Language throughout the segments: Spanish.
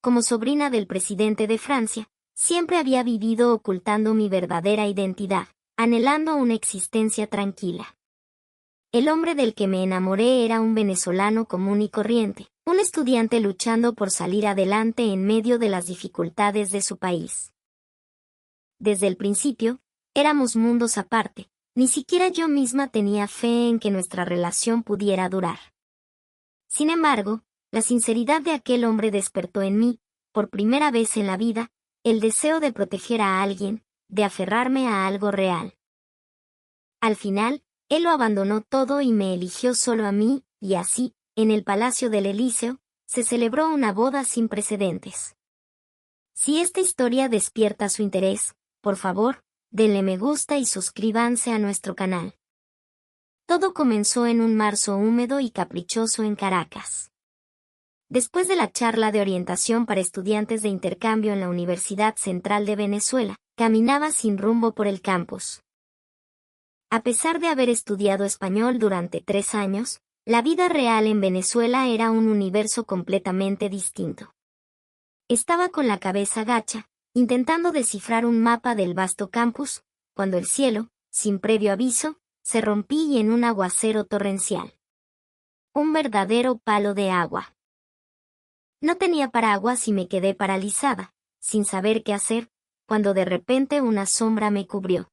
como sobrina del presidente de Francia, siempre había vivido ocultando mi verdadera identidad, anhelando una existencia tranquila. El hombre del que me enamoré era un venezolano común y corriente, un estudiante luchando por salir adelante en medio de las dificultades de su país. Desde el principio, éramos mundos aparte, ni siquiera yo misma tenía fe en que nuestra relación pudiera durar. Sin embargo, la sinceridad de aquel hombre despertó en mí, por primera vez en la vida, el deseo de proteger a alguien, de aferrarme a algo real. Al final, él lo abandonó todo y me eligió solo a mí, y así, en el Palacio del Elíseo, se celebró una boda sin precedentes. Si esta historia despierta su interés, por favor, denle me gusta y suscríbanse a nuestro canal. Todo comenzó en un marzo húmedo y caprichoso en Caracas. Después de la charla de orientación para estudiantes de intercambio en la Universidad Central de Venezuela, caminaba sin rumbo por el campus. A pesar de haber estudiado español durante 3 años, la vida real en Venezuela era un universo completamente distinto. Estaba con la cabeza gacha, intentando descifrar un mapa del vasto campus, cuando el cielo, sin previo aviso, se rompí en un aguacero torrencial. Un verdadero palo de agua. No tenía paraguas y me quedé paralizada, sin saber qué hacer, cuando de repente una sombra me cubrió.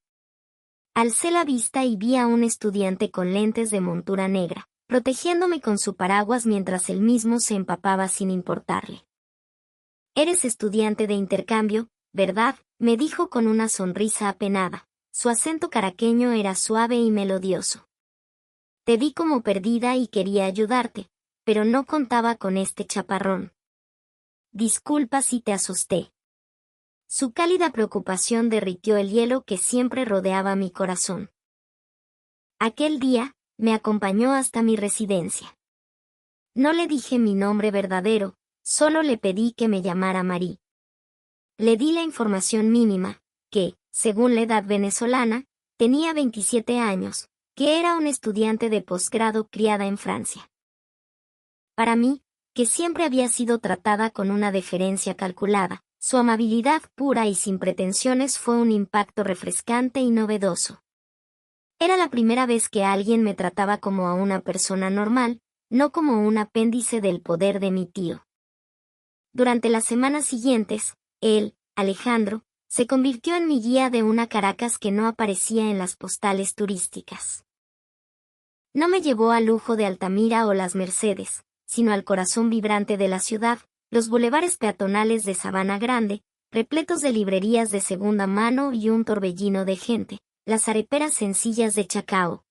Alcé la vista y vi a un estudiante con lentes de montura negra, protegiéndome con su paraguas mientras él mismo se empapaba sin importarle. «Eres estudiante de intercambio, ¿verdad?», me dijo con una sonrisa apenada. Su acento caraqueño era suave y melodioso. «Te vi como perdida y quería ayudarte, pero no contaba con este chaparrón. Disculpa si te asusté». Su cálida preocupación derritió el hielo que siempre rodeaba mi corazón. Aquel día, me acompañó hasta mi residencia. No le dije mi nombre verdadero, solo le pedí que me llamara Marí. Le di la información mínima, que, según la edad venezolana, tenía 27 años, que era un estudiante de posgrado criada en Francia. Para mí, que siempre había sido tratada con una deferencia calculada, su amabilidad pura y sin pretensiones fue un impacto refrescante y novedoso. Era la primera vez que alguien me trataba como a una persona normal, no como un apéndice del poder de mi tío. Durante las semanas siguientes, él, Alejandro, se convirtió en mi guía de una Caracas que no aparecía en las postales turísticas. No me llevó al lujo de Altamira o las Mercedes, sino al corazón vibrante de la ciudad, los bulevares peatonales de Sabana Grande, repletos de librerías de segunda mano y un torbellino de gente, las areperas sencillas de Chacao.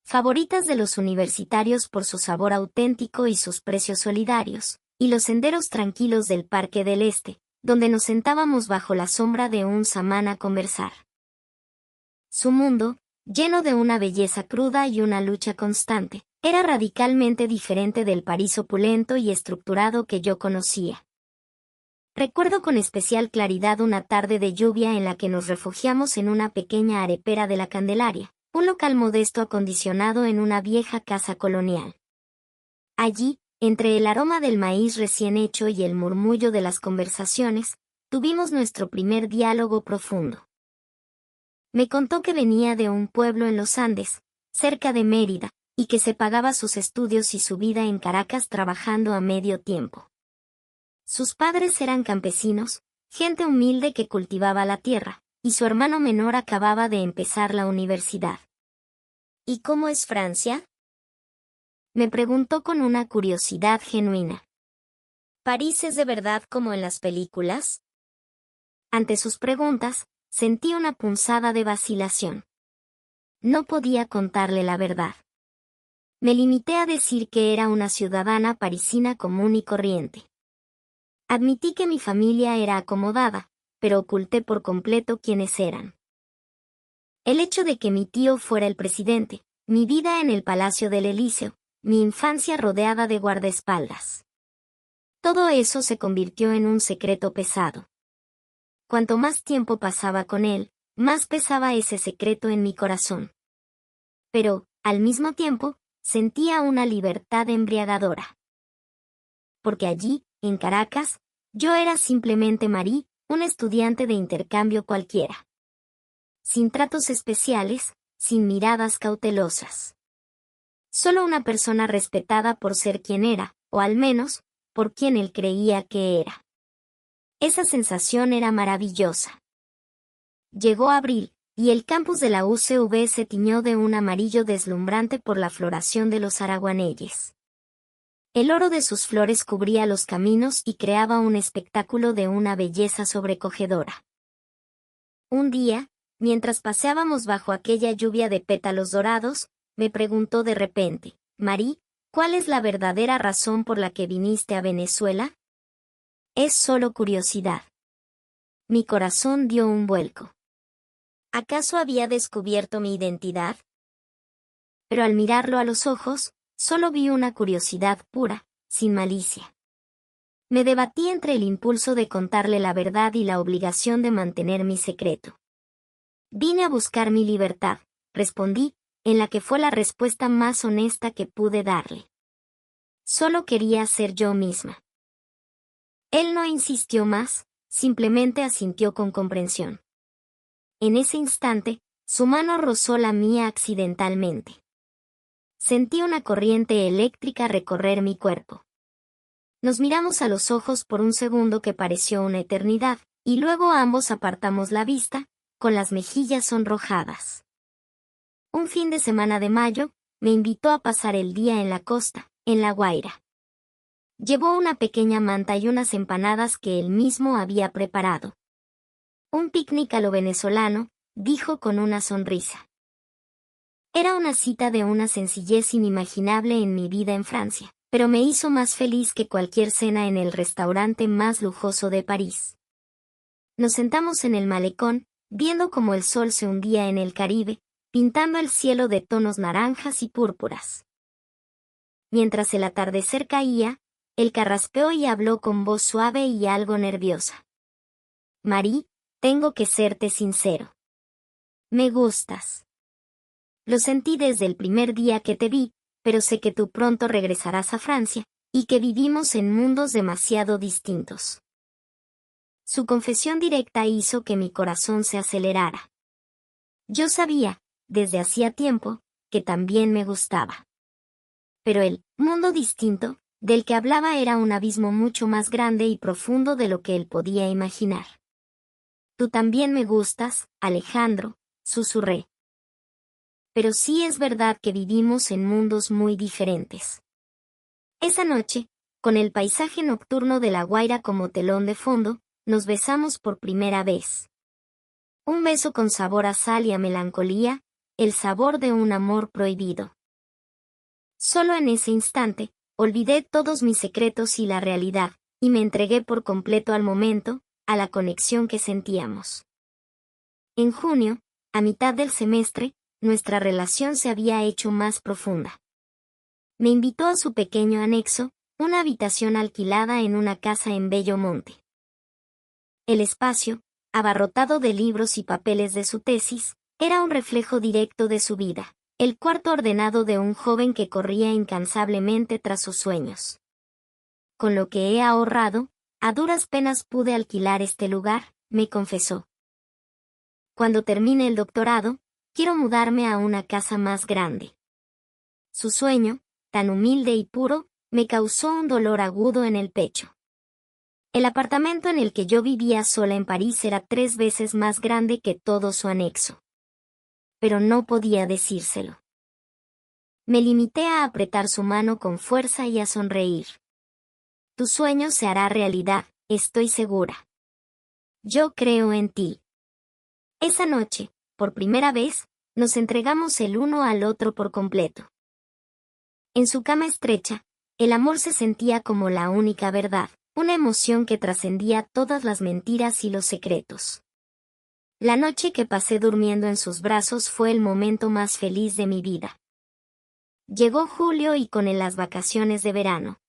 Favoritas de los universitarios por su sabor auténtico y sus precios solidarios, y los senderos tranquilos del Parque del Este, donde nos sentábamos bajo la sombra de un samán a conversar. Su mundo, lleno de una belleza cruda y una lucha constante, era radicalmente diferente del París opulento y estructurado que yo conocía. Recuerdo con especial claridad una tarde de lluvia en la que nos refugiamos en una pequeña arepera de la Candelaria, un local modesto acondicionado en una vieja casa colonial. Allí, entre el aroma del maíz recién hecho y el murmullo de las conversaciones, tuvimos nuestro primer diálogo profundo. Me contó que venía de un pueblo en los Andes, cerca de Mérida, y que se pagaba sus estudios y su vida en Caracas trabajando a medio tiempo. Sus padres eran campesinos, gente humilde que cultivaba la tierra, y su hermano menor acababa de empezar la universidad. ¿Y cómo es Francia?, me preguntó con una curiosidad genuina. ¿París es de verdad como en las películas? Ante sus preguntas, sentí una punzada de vacilación. No podía contarle la verdad. Me limité a decir que era una ciudadana parisina común y corriente. Admití que mi familia era acomodada, pero oculté por completo quiénes eran. El hecho de que mi tío fuera el presidente, mi vida en el Palacio del Elíseo, mi infancia rodeada de guardaespaldas. Todo eso se convirtió en un secreto pesado. Cuanto más tiempo pasaba con él, más pesaba ese secreto en mi corazón. Pero, al mismo tiempo, sentía una libertad embriagadora. Porque allí, en Caracas, yo era simplemente Marie, un estudiante de intercambio cualquiera. Sin tratos especiales, sin miradas cautelosas. Solo una persona respetada por ser quien era, o al menos, por quien él creía que era. Esa sensación era maravillosa. Llegó abril, y el campus de la UCV se tiñó de un amarillo deslumbrante por la floración de los araguaneyes. El oro de sus flores cubría los caminos y creaba un espectáculo de una belleza sobrecogedora. Un día, mientras paseábamos bajo aquella lluvia de pétalos dorados, me preguntó de repente, Marie, ¿cuál es la verdadera razón por la que viniste a Venezuela? Es solo curiosidad. Mi corazón dio un vuelco. ¿Acaso había descubierto mi identidad? Pero al mirarlo a los ojos, solo vi una curiosidad pura, sin malicia. Me debatí entre el impulso de contarle la verdad y la obligación de mantener mi secreto. Vine a buscar mi libertad, respondí, en la que fue la respuesta más honesta que pude darle. Solo quería ser yo misma. Él no insistió más, simplemente asintió con comprensión. En ese instante, su mano rozó la mía accidentalmente. Sentí una corriente eléctrica recorrer mi cuerpo. Nos miramos a los ojos por un segundo que pareció una eternidad, y luego ambos apartamos la vista, con las mejillas sonrojadas. Un fin de semana de mayo, me invitó a pasar el día en la costa, en La Guaira. Llevó una pequeña manta y unas empanadas que él mismo había preparado. Un picnic a lo venezolano, dijo con una sonrisa. Era una cita de una sencillez inimaginable en mi vida en Francia, pero me hizo más feliz que cualquier cena en el restaurante más lujoso de París. Nos sentamos en el malecón, viendo cómo el sol se hundía en el Caribe, pintando el cielo de tonos naranjas y púrpuras. Mientras el atardecer caía, él carraspeó y habló con voz suave y algo nerviosa. Marie, tengo que serte sincero. Me gustas. Lo sentí desde el primer día que te vi, pero sé que tú pronto regresarás a Francia, y que vivimos en mundos demasiado distintos. Su confesión directa hizo que mi corazón se acelerara. Yo sabía, desde hacía tiempo, que también me gustaba. Pero el mundo distinto, del que hablaba era un abismo mucho más grande y profundo de lo que él podía imaginar. Tú también me gustas, Alejandro, susurré. Pero sí es verdad que vivimos en mundos muy diferentes. Esa noche, con el paisaje nocturno de La Guaira como telón de fondo, nos besamos por primera vez. Un beso con sabor a sal y a melancolía, el sabor de un amor prohibido. Solo en ese instante, olvidé todos mis secretos y la realidad, y me entregué por completo al momento, a la conexión que sentíamos. En junio, a mitad del semestre, nuestra relación se había hecho más profunda. Me invitó a su pequeño anexo, una habitación alquilada en una casa en Bello Monte. El espacio, abarrotado de libros y papeles de su tesis, era un reflejo directo de su vida, el cuarto ordenado de un joven que corría incansablemente tras sus sueños. Con lo que he ahorrado, a duras penas pude alquilar este lugar, me confesó. Cuando termine el doctorado, quiero mudarme a una casa más grande. Su sueño, tan humilde y puro, me causó un dolor agudo en el pecho. El apartamento en el que yo vivía sola en París era 3 veces más grande que todo su anexo. Pero no podía decírselo. Me limité a apretar su mano con fuerza y a sonreír. Tu sueño se hará realidad, estoy segura. Yo creo en ti. Esa noche, por primera vez, nos entregamos el uno al otro por completo. En su cama estrecha, el amor se sentía como la única verdad, una emoción que trascendía todas las mentiras y los secretos. La noche que pasé durmiendo en sus brazos fue el momento más feliz de mi vida. Llegó julio y con él las vacaciones de verano.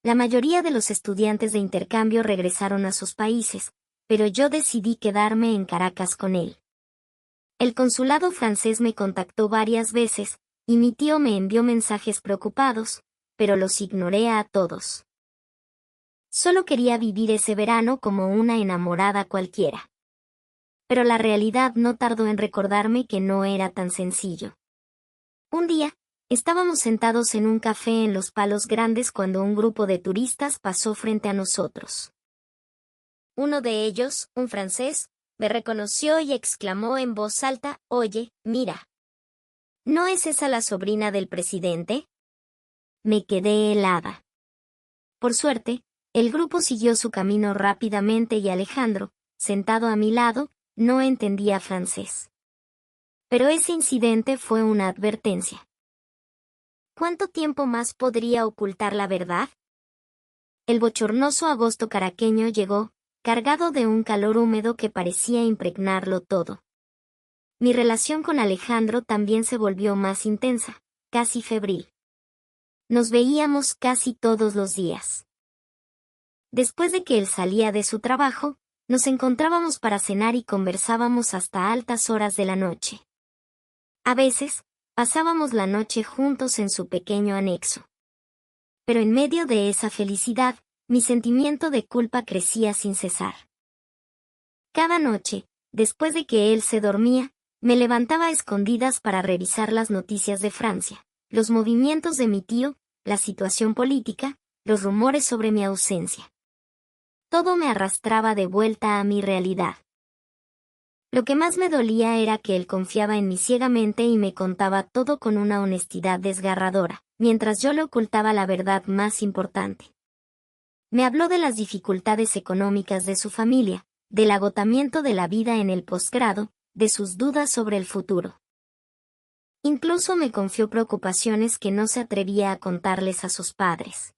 La mayoría de los estudiantes de intercambio regresaron a sus países, pero yo decidí quedarme en Caracas con él. El consulado francés me contactó varias veces, y mi tío me envió mensajes preocupados, pero los ignoré a todos. Solo quería vivir ese verano como una enamorada cualquiera. Pero la realidad no tardó en recordarme que no era tan sencillo. Un día, estábamos sentados en un café en Los Palos Grandes cuando un grupo de turistas pasó frente a nosotros. Uno de ellos, un francés, me reconoció y exclamó en voz alta: «Oye, mira. ¿No es esa la sobrina del presidente?». Me quedé helada. Por suerte, el grupo siguió su camino rápidamente y Alejandro, sentado a mi lado, no entendía francés. Pero ese incidente fue una advertencia. ¿Cuánto tiempo más podría ocultar la verdad? El bochornoso agosto caraqueño llegó, cargado de un calor húmedo que parecía impregnarlo todo. Mi relación con Alejandro también se volvió más intensa, casi febril. Nos veíamos casi todos los días. Después de que él salía de su trabajo, nos encontrábamos para cenar y conversábamos hasta altas horas de la noche. A veces, pasábamos la noche juntos en su pequeño anexo. Pero en medio de esa felicidad, mi sentimiento de culpa crecía sin cesar. Cada noche, después de que él se dormía, me levantaba a escondidas para revisar las noticias de Francia, los movimientos de mi tío, la situación política, los rumores sobre mi ausencia. Todo me arrastraba de vuelta a mi realidad. Lo que más me dolía era que él confiaba en mí ciegamente y me contaba todo con una honestidad desgarradora, mientras yo le ocultaba la verdad más importante. Me habló de las dificultades económicas de su familia, del agotamiento de la vida en el posgrado, de sus dudas sobre el futuro. Incluso me confió preocupaciones que no se atrevía a contarles a sus padres.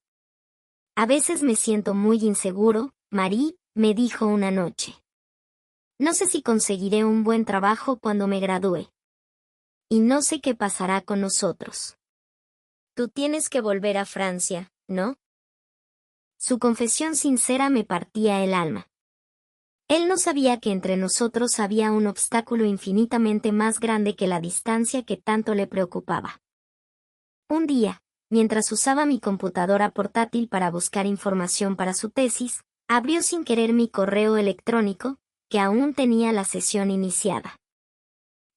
A veces me siento muy inseguro, Marie, me dijo una noche. No sé si conseguiré un buen trabajo cuando me gradúe. Y no sé qué pasará con nosotros. Tú tienes que volver a Francia, ¿no? Su confesión sincera me partía el alma. Él no sabía que entre nosotros había un obstáculo infinitamente más grande que la distancia que tanto le preocupaba. Un día, mientras usaba mi computadora portátil para buscar información para su tesis, abrió sin querer mi correo electrónico, que aún tenía la sesión iniciada.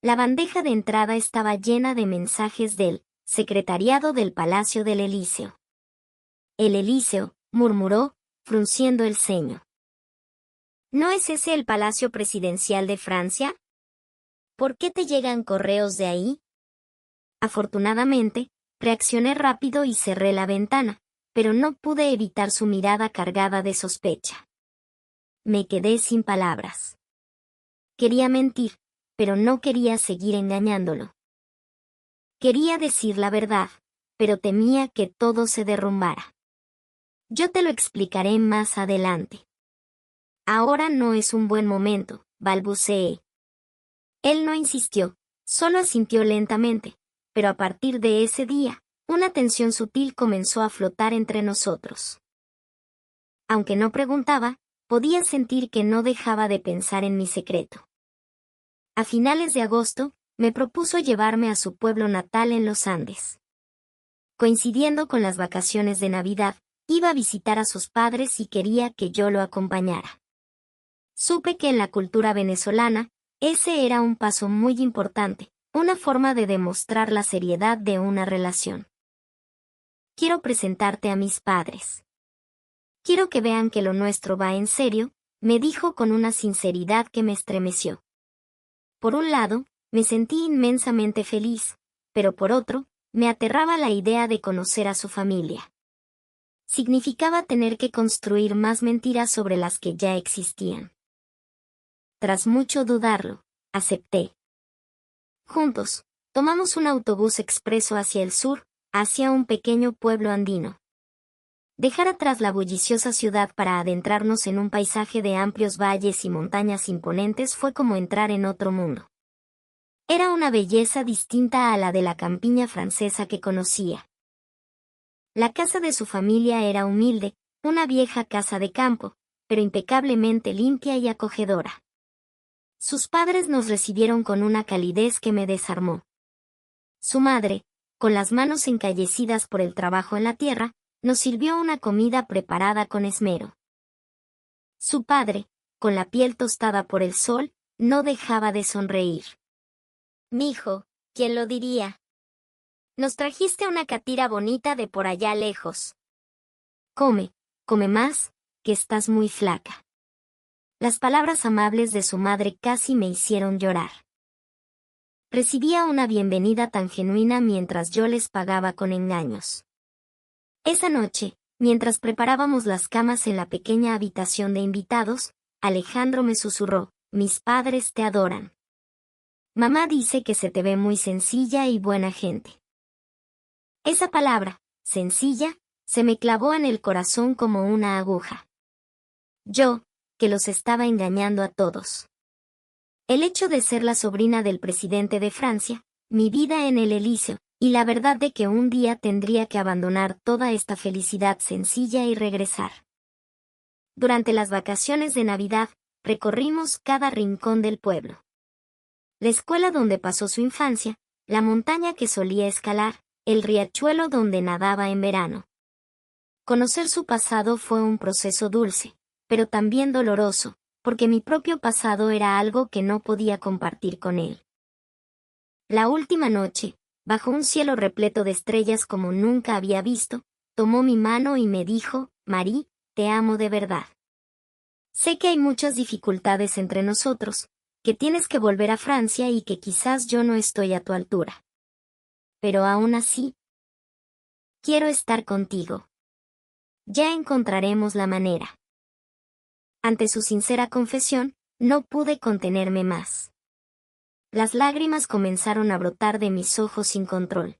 La bandeja de entrada estaba llena de mensajes del secretariado del Palacio del Elíseo. El Elíseo, murmuró, frunciendo el ceño. ¿No es ese el Palacio Presidencial de Francia? ¿Por qué te llegan correos de ahí? Afortunadamente, reaccioné rápido y cerré la ventana, pero no pude evitar su mirada cargada de sospecha. Me quedé sin palabras. Quería mentir, pero no quería seguir engañándolo. Quería decir la verdad, pero temía que todo se derrumbara. Yo te lo explicaré más adelante. Ahora no es un buen momento, balbuceé. Él no insistió, solo asintió lentamente, pero a partir de ese día, una tensión sutil comenzó a flotar entre nosotros. Aunque no preguntaba, podía sentir que no dejaba de pensar en mi secreto. A finales de agosto, me propuso llevarme a su pueblo natal en los Andes. Coincidiendo con las vacaciones de Navidad, iba a visitar a sus padres y quería que yo lo acompañara. Supe que en la cultura venezolana, ese era un paso muy importante, una forma de demostrar la seriedad de una relación. Quiero presentarte a mis padres. Quiero que vean que lo nuestro va en serio, me dijo con una sinceridad que me estremeció. Por un lado, me sentí inmensamente feliz, pero por otro, me aterraba la idea de conocer a su familia. Significaba tener que construir más mentiras sobre las que ya existían. Tras mucho dudarlo, acepté. Juntos, tomamos un autobús expreso hacia el sur, hacia un pequeño pueblo andino. Dejar atrás la bulliciosa ciudad para adentrarnos en un paisaje de amplios valles y montañas imponentes fue como entrar en otro mundo. Era una belleza distinta a la de la campiña francesa que conocía. La casa de su familia era humilde, una vieja casa de campo, pero impecablemente limpia y acogedora. Sus padres nos recibieron con una calidez que me desarmó. Su madre, con las manos encallecidas por el trabajo en la tierra, nos sirvió una comida preparada con esmero. Su padre, con la piel tostada por el sol, no dejaba de sonreír. «Mijo, ¿quién lo diría? Nos trajiste una catira bonita de por allá lejos. Come, come más, que estás muy flaca». Las palabras amables de su madre casi me hicieron llorar. Recibía una bienvenida tan genuina mientras yo les pagaba con engaños. Esa noche, mientras preparábamos las camas en la pequeña habitación de invitados, Alejandro me susurró: «Mis padres te adoran. Mamá dice que se te ve muy sencilla y buena gente». Esa palabra, sencilla, se me clavó en el corazón como una aguja. Yo, que los estaba engañando a todos. El hecho de ser la sobrina del presidente de Francia, mi vida en el Elíseo, y la verdad de que un día tendría que abandonar toda esta felicidad sencilla y regresar. Durante las vacaciones de Navidad, recorrimos cada rincón del pueblo. La escuela donde pasó su infancia, la montaña que solía escalar, el riachuelo donde nadaba en verano. Conocer su pasado fue un proceso dulce, pero también doloroso, porque mi propio pasado era algo que no podía compartir con él. La última noche, bajo un cielo repleto de estrellas como nunca había visto, tomó mi mano y me dijo: «Marie, te amo de verdad. Sé que hay muchas dificultades entre nosotros, que tienes que volver a Francia y que quizás yo no estoy a tu altura. Pero aún así, quiero estar contigo. Ya encontraremos la manera». Ante su sincera confesión, no pude contenerme más. Las lágrimas comenzaron a brotar de mis ojos sin control.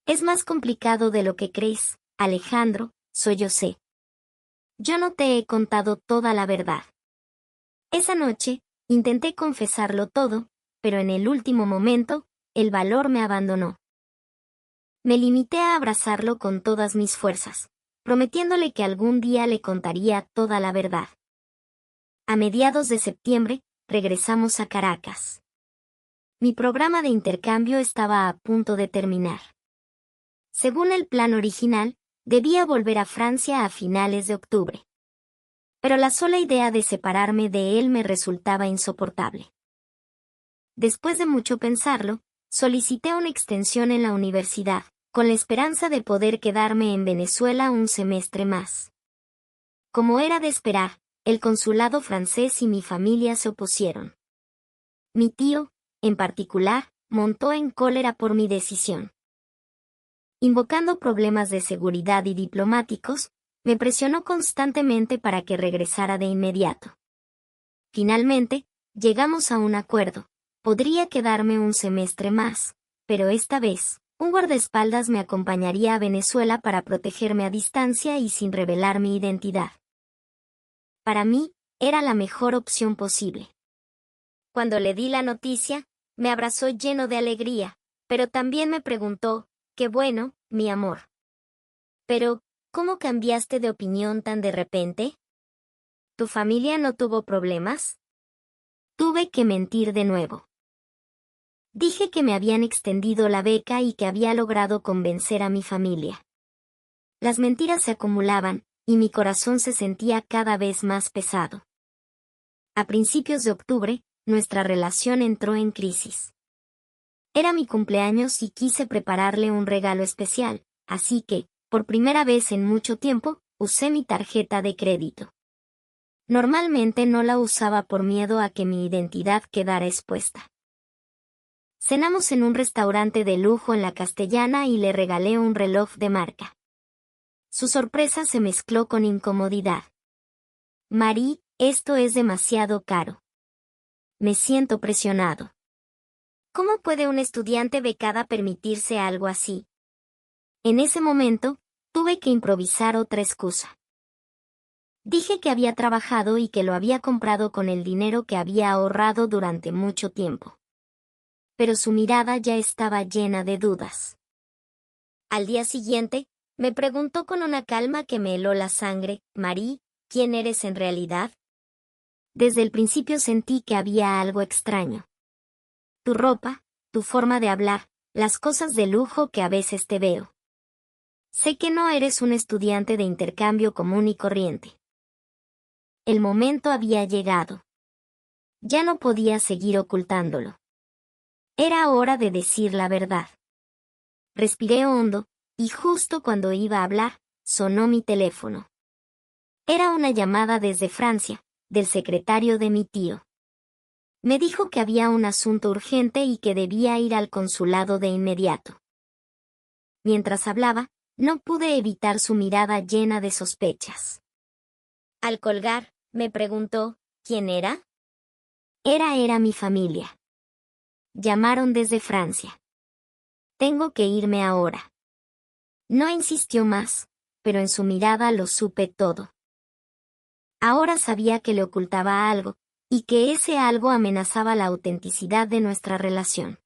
«Es más complicado de lo que crees, Alejandro», sollocé. «Yo no te he contado toda la verdad. Esa noche, intenté confesarlo todo, pero en el último momento, el valor me abandonó. Me limité a abrazarlo con todas mis fuerzas, prometiéndole que algún día le contaría toda la verdad. A mediados de septiembre, regresamos a Caracas. Mi programa de intercambio estaba a punto de terminar. Según el plan original, debía volver a Francia a finales de octubre. Pero la sola idea de separarme de él me resultaba insoportable. Después de mucho pensarlo, solicité una extensión en la universidad, con la esperanza de poder quedarme en Venezuela un semestre más. Como era de esperar, el consulado francés y mi familia se opusieron. Mi tío, en particular, montó en cólera por mi decisión. Invocando problemas de seguridad y diplomáticos, me presionó constantemente para que regresara de inmediato. Finalmente, llegamos a un acuerdo. Podría quedarme un semestre más, pero esta vez, un guardaespaldas me acompañaría a Venezuela para protegerme a distancia y sin revelar mi identidad. Para mí, era la mejor opción posible. Cuando le di la noticia, me abrazó lleno de alegría, pero también me preguntó: «Qué bueno, mi amor. Pero, ¿cómo cambiaste de opinión tan de repente? ¿Tu familia no tuvo problemas?». Tuve que mentir de nuevo. Dije que me habían extendido la beca y que había logrado convencer a mi familia. Las mentiras se acumulaban, y mi corazón se sentía cada vez más pesado. A principios de octubre, nuestra relación entró en crisis. Era mi cumpleaños y quise prepararle un regalo especial, así que, por primera vez en mucho tiempo, usé mi tarjeta de crédito. Normalmente no la usaba por miedo a que mi identidad quedara expuesta. Cenamos en un restaurante de lujo en la Castellana y le regalé un reloj de marca. Su sorpresa se mezcló con incomodidad. «Marie, esto es demasiado caro. Me siento presionado. ¿Cómo puede un estudiante becada permitirse algo así?». En ese momento, tuve que improvisar otra excusa. Dije que había trabajado y que lo había comprado con el dinero que había ahorrado durante mucho tiempo. Pero su mirada ya estaba llena de dudas. Al día siguiente, me preguntó con una calma que me heló la sangre: «Marie, ¿quién eres en realidad?». Desde el principio sentí que había algo extraño. «Tu ropa, tu forma de hablar, las cosas de lujo que a veces te veo». Sé que no eres un estudiante de intercambio común y corriente. El momento había llegado. Ya no podía seguir ocultándolo. Era hora de decir la verdad. Respiré hondo, y justo cuando iba a hablar, sonó mi teléfono. Era una llamada desde Francia, del secretario de mi tío. Me dijo que había un asunto urgente y que debía ir al consulado de inmediato. Mientras hablaba, no pude evitar su mirada llena de sospechas. Al colgar, me preguntó, ¿quién era? Era mi familia. Llamaron desde Francia. Tengo que irme ahora. No insistió más, pero en su mirada lo supe todo. Ahora sabía que le ocultaba algo, y que ese algo amenazaba la autenticidad de nuestra relación.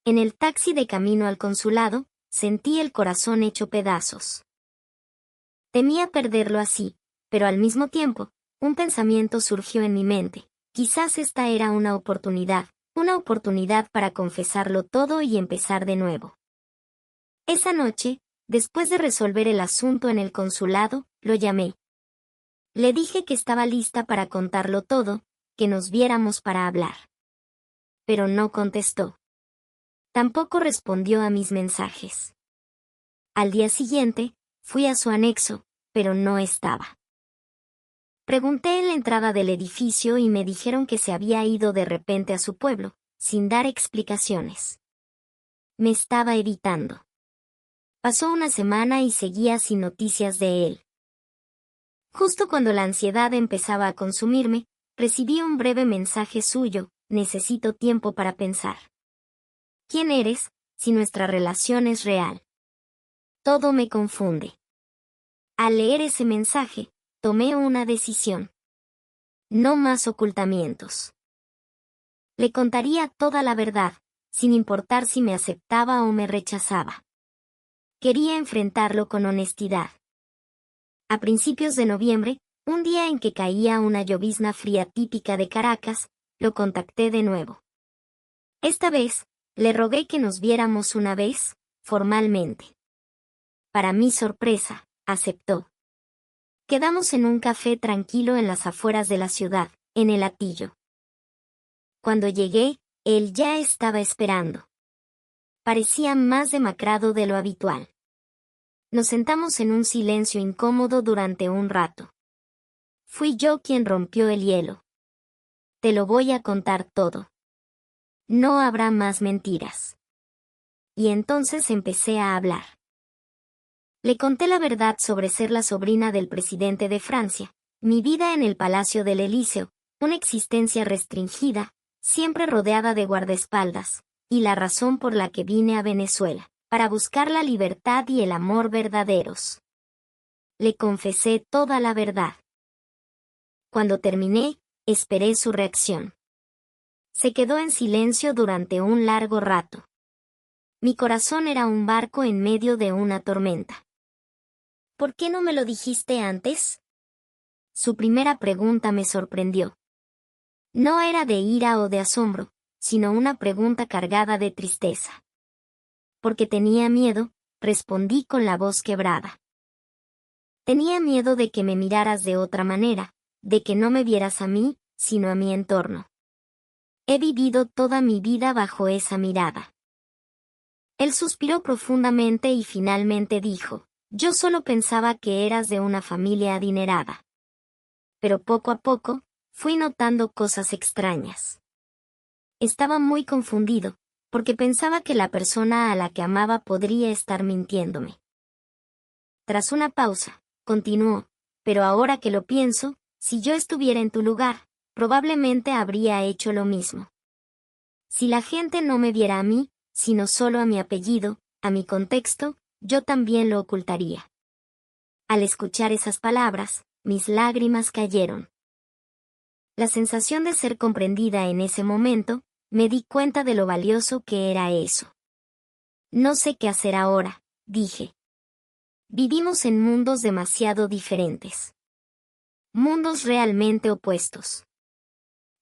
En el taxi de camino al consulado, sentí el corazón hecho pedazos. Temía perderlo así, pero al mismo tiempo, un pensamiento surgió en mi mente. Quizás esta era una oportunidad para confesarlo todo y empezar de nuevo. Esa noche, después de resolver el asunto en el consulado, lo llamé. Le dije que estaba lista para contarlo todo, que nos viéramos para hablar. Pero no contestó. Tampoco respondió a mis mensajes. Al día siguiente, fui a su anexo, pero no estaba. Pregunté en la entrada del edificio y me dijeron que se había ido de repente a su pueblo, sin dar explicaciones. Me estaba evitando. Pasó una semana y seguía sin noticias de él. Justo cuando la ansiedad empezaba a consumirme, recibí un breve mensaje suyo: necesito tiempo para pensar. ¿Quién eres, si nuestra relación es real? Todo me confunde. Al leer ese mensaje, tomé una decisión. No más ocultamientos. Le contaría toda la verdad, sin importar si me aceptaba o me rechazaba. Quería enfrentarlo con honestidad. A principios de noviembre, un día en que caía una llovizna fría típica de Caracas, lo contacté de nuevo. Esta vez, le rogué que nos viéramos una vez, formalmente. Para mi sorpresa, aceptó. Quedamos en un café tranquilo en las afueras de la ciudad, en el Hatillo. Cuando llegué, él ya estaba esperando. Parecía más demacrado de lo habitual. Nos sentamos en un silencio incómodo durante un rato. Fui yo quien rompió el hielo. Te lo voy a contar todo. No habrá más mentiras. Y entonces empecé a hablar. Le conté la verdad sobre ser la sobrina del presidente de Francia, mi vida en el Palacio del Elíseo, una existencia restringida, siempre rodeada de guardaespaldas, y la razón por la que vine a Venezuela, para buscar la libertad y el amor verdaderos. Le confesé toda la verdad. Cuando terminé, esperé su reacción. Se quedó en silencio durante un largo rato. Mi corazón era un barco en medio de una tormenta. ¿Por qué no me lo dijiste antes? Su primera pregunta me sorprendió. No era de ira o de asombro, sino una pregunta cargada de tristeza. Porque tenía miedo, respondí con la voz quebrada. Tenía miedo de que me miraras de otra manera, de que no me vieras a mí, sino a mi entorno. He vivido toda mi vida bajo esa mirada. Él suspiró profundamente y finalmente dijo: yo solo pensaba que eras de una familia adinerada. Pero poco a poco, fui notando cosas extrañas. Estaba muy confundido, porque pensaba que la persona a la que amaba podría estar mintiéndome. Tras una pausa, continuó: pero ahora que lo pienso, si yo estuviera en tu lugar, probablemente habría hecho lo mismo. Si la gente no me viera a mí, sino solo a mi apellido, a mi contexto, yo también lo ocultaría. Al escuchar esas palabras, mis lágrimas cayeron. La sensación de ser comprendida en ese momento, me di cuenta de lo valioso que era eso. No sé qué hacer ahora, dije. Vivimos en mundos demasiado diferentes. Mundos realmente opuestos.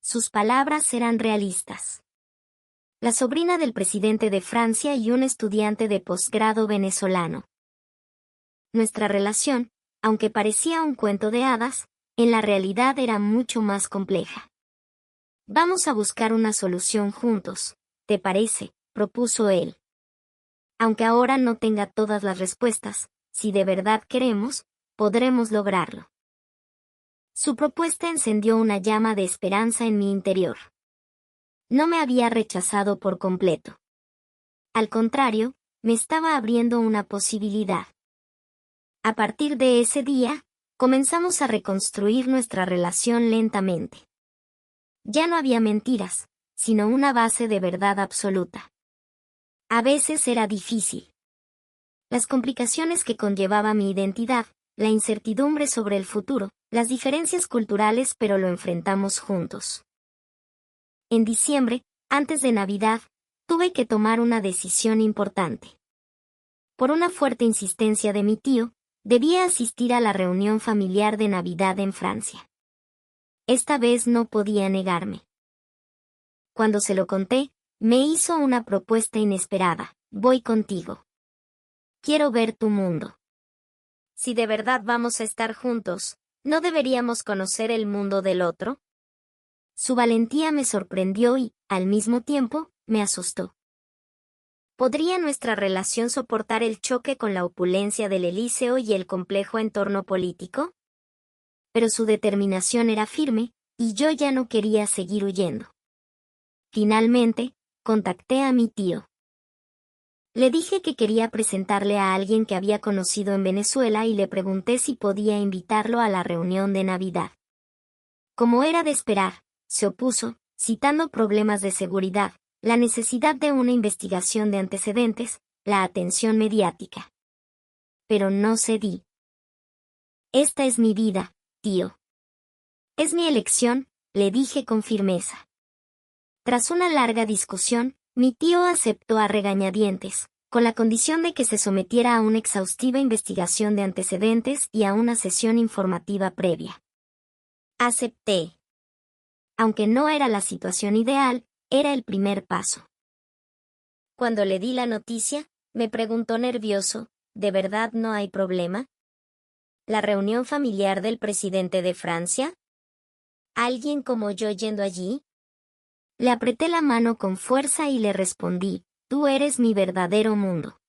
Sus palabras eran realistas. La sobrina del presidente de Francia y un estudiante de posgrado venezolano. Nuestra relación, aunque parecía un cuento de hadas, en la realidad era mucho más compleja. Vamos a buscar una solución juntos, ¿te parece?, propuso él. Aunque ahora no tenga todas las respuestas, si de verdad queremos, podremos lograrlo. Su propuesta encendió una llama de esperanza en mi interior. No me había rechazado por completo. Al contrario, me estaba abriendo una posibilidad. A partir de ese día, comenzamos a reconstruir nuestra relación lentamente. Ya no había mentiras, sino una base de verdad absoluta. A veces era difícil. Las complicaciones que conllevaba mi identidad, la incertidumbre sobre el futuro, las diferencias culturales, pero lo enfrentamos juntos. En diciembre, antes de Navidad, tuve que tomar una decisión importante. Por una fuerte insistencia de mi tío, debía asistir a la reunión familiar de Navidad en Francia. Esta vez no podía negarme. Cuando se lo conté, me hizo una propuesta inesperada: voy contigo. Quiero ver tu mundo. Si de verdad vamos a estar juntos, ¿no deberíamos conocer el mundo del otro? Su valentía me sorprendió y, al mismo tiempo, me asustó. ¿Podría nuestra relación soportar el choque con la opulencia del Elíseo y el complejo entorno político? Pero su determinación era firme, y yo ya no quería seguir huyendo. Finalmente, contacté a mi tío. Le dije que quería presentarle a alguien que había conocido en Venezuela y le pregunté si podía invitarlo a la reunión de Navidad. Como era de esperar, se opuso, citando problemas de seguridad, la necesidad de una investigación de antecedentes, la atención mediática. Pero no cedí. Esta es mi vida, tío. Es mi elección, le dije con firmeza. Tras una larga discusión, mi tío aceptó a regañadientes, con la condición de que se sometiera a una exhaustiva investigación de antecedentes y a una sesión informativa previa. Acepté. Aunque no era la situación ideal, era el primer paso. Cuando le di la noticia, me preguntó nervioso: ¿de verdad no hay problema? ¿La reunión familiar del presidente de Francia? ¿Alguien como yo yendo allí? Le apreté la mano con fuerza y le respondí: tú eres mi verdadero mundo.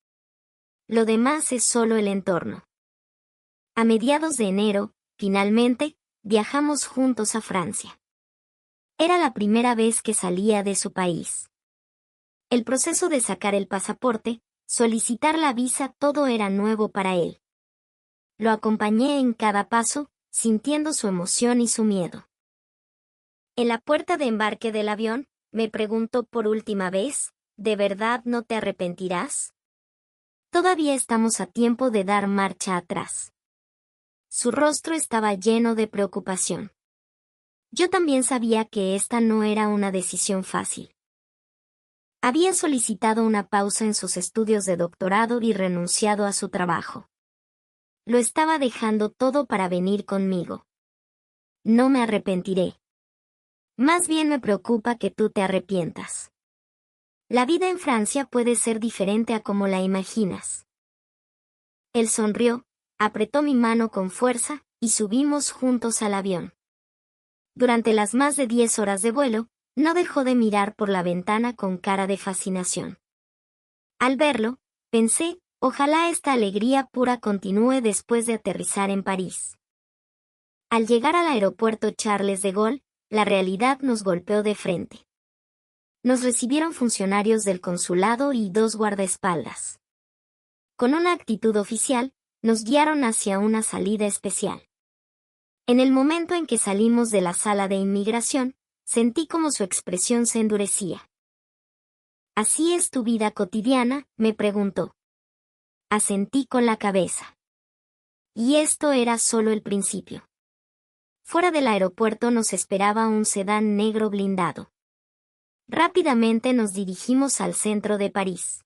Lo demás es solo el entorno. A mediados de enero, finalmente, viajamos juntos a Francia. Era la primera vez que salía de su país. El proceso de sacar el pasaporte, solicitar la visa, todo era nuevo para él. Lo acompañé en cada paso, sintiendo su emoción y su miedo. En la puerta de embarque del avión, me preguntó por última vez: ¿de verdad no te arrepentirás? Todavía estamos a tiempo de dar marcha atrás. Su rostro estaba lleno de preocupación. Yo también sabía que esta no era una decisión fácil. Había solicitado una pausa en sus estudios de doctorado y renunciado a su trabajo. Lo estaba dejando todo para venir conmigo. No me arrepentiré. Más bien me preocupa que tú te arrepientas. La vida en Francia puede ser diferente a como la imaginas. Él sonrió, apretó mi mano con fuerza, y subimos juntos al avión. Durante las más de 10 horas de vuelo, no dejó de mirar por la ventana con cara de fascinación. Al verlo, pensé: ojalá esta alegría pura continúe después de aterrizar en París. Al llegar al aeropuerto Charles de Gaulle, la realidad nos golpeó de frente. Nos recibieron funcionarios del consulado y 2 guardaespaldas. Con una actitud oficial, nos guiaron hacia una salida especial. En el momento en que salimos de la sala de inmigración, sentí como su expresión se endurecía. ¿Así es tu vida cotidiana?, me preguntó. Asentí con la cabeza. Y esto era solo el principio. Fuera del aeropuerto nos esperaba un sedán negro blindado. Rápidamente nos dirigimos al centro de París.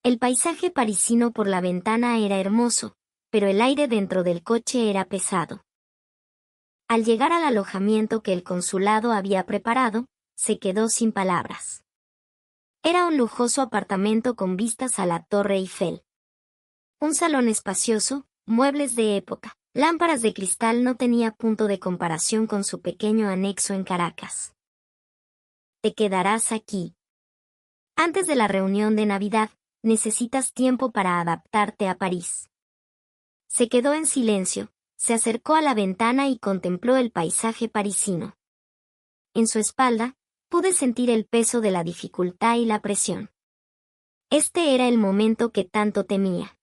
El paisaje parisino por la ventana era hermoso, pero el aire dentro del coche era pesado. Al llegar al alojamiento que el consulado había preparado, se quedó sin palabras. Era un lujoso apartamento con vistas a la Torre Eiffel. Un salón espacioso, muebles de época, lámparas de cristal no tenía punto de comparación con su pequeño anexo en Caracas. Te quedarás aquí. Antes de la reunión de Navidad, necesitas tiempo para adaptarte a París. Se quedó en silencio, se acercó a la ventana y contempló el paisaje parisino. En su espalda, pude sentir el peso de la dificultad y la presión. Este era el momento que tanto temía.